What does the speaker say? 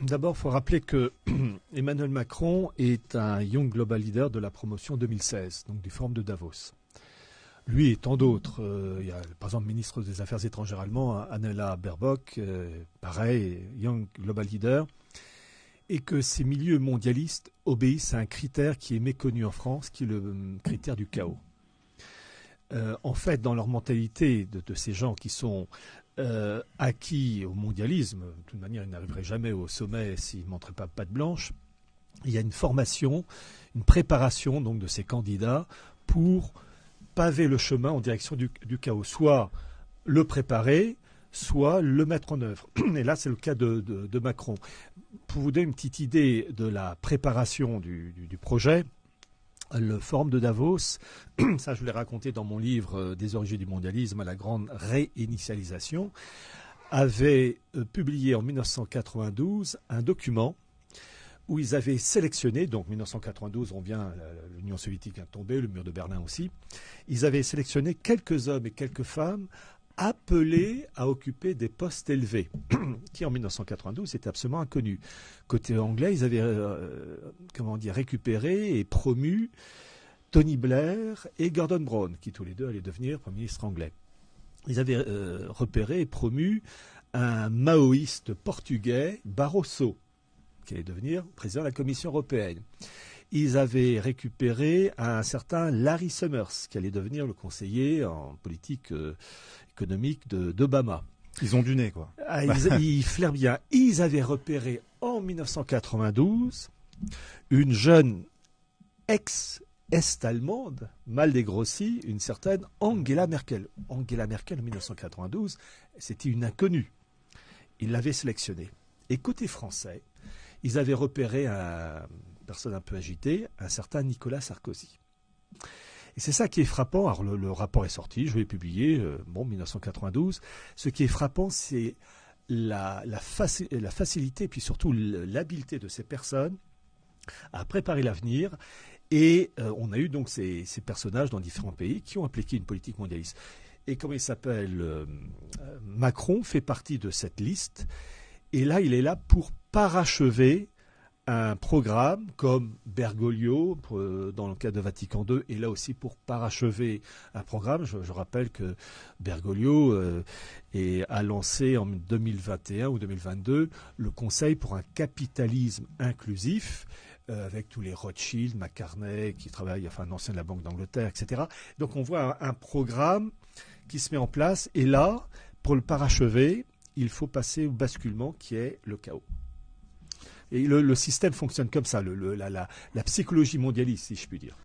D'abord, il faut rappeler que Emmanuel Macron est un Young Global Leader de la promotion 2016, donc du Forum de Davos. Lui et tant d'autres, il y a par exemple le ministre des Affaires étrangères allemand, Annalena Baerbock, pareil, Young Global Leader, et que ces milieux mondialistes obéissent à un critère qui est méconnu en France, qui est le critère du chaos. En fait, dans leur mentalité de ces gens qui sont acquis au mondialisme, de toute manière, ils n'arriveraient jamais au sommet s'ils ne montraient pas patte blanche, il y a une formation, une préparation donc, de ces candidats pour paver le chemin en direction du chaos, soit le préparer, soit le mettre en œuvre. Et là, c'est le cas de Macron. Pour vous donner une petite idée de la préparation du projet, le forum de Davos, ça je l'ai raconté dans mon livre Des origines du mondialisme à la grande réinitialisation, avait publié en 1992 un document où ils avaient sélectionné, donc 1992, l'Union soviétique a tombé, le mur de Berlin aussi, ils avaient sélectionné quelques hommes et quelques femmes appelés à occuper des postes élevés, qui en 1992 étaient absolument inconnus. Côté anglais, ils avaient récupéré et promu Tony Blair et Gordon Brown, qui tous les deux allaient devenir Premier ministre anglais. Ils avaient repéré et promu un maoïste portugais, Barroso, qui allait devenir président de la Commission européenne. Ils avaient récupéré un certain Larry Summers, qui allait devenir le conseiller en politique économique d'Obama. Ils ont du nez, quoi. Ils flairent bien. Ils avaient repéré en 1992 une jeune ex-est-allemande, mal dégrossie, une certaine Angela Merkel. Angela Merkel, en 1992, c'était une inconnue. Ils l'avaient sélectionnée. Et côté français, ils avaient repéré une personne un peu agitée, un certain Nicolas Sarkozy. Et c'est ça qui est frappant. Alors le rapport est sorti, je l'ai publié, 1992. Ce qui est frappant, c'est la facilité et puis surtout l'habileté de ces personnes à préparer l'avenir. Et on a eu donc ces personnages dans différents pays qui ont appliqué une politique mondialiste. Et comment il s'appelle, Macron fait partie de cette liste. Et là, il est là pour parachever un programme comme Bergoglio, dans le cas de Vatican II, et là aussi pour parachever un programme. Je rappelle que Bergoglio a lancé en 2021 ou 2022 le Conseil pour un capitalisme inclusif, avec tous les Rothschild, McCartney, qui travaillent, un ancien de la Banque d'Angleterre, etc. Donc on voit un programme qui se met en place, et là, pour le parachever, il faut passer au basculement qui est le chaos. Et le système fonctionne comme ça, la psychologie mondialiste, si je puis dire.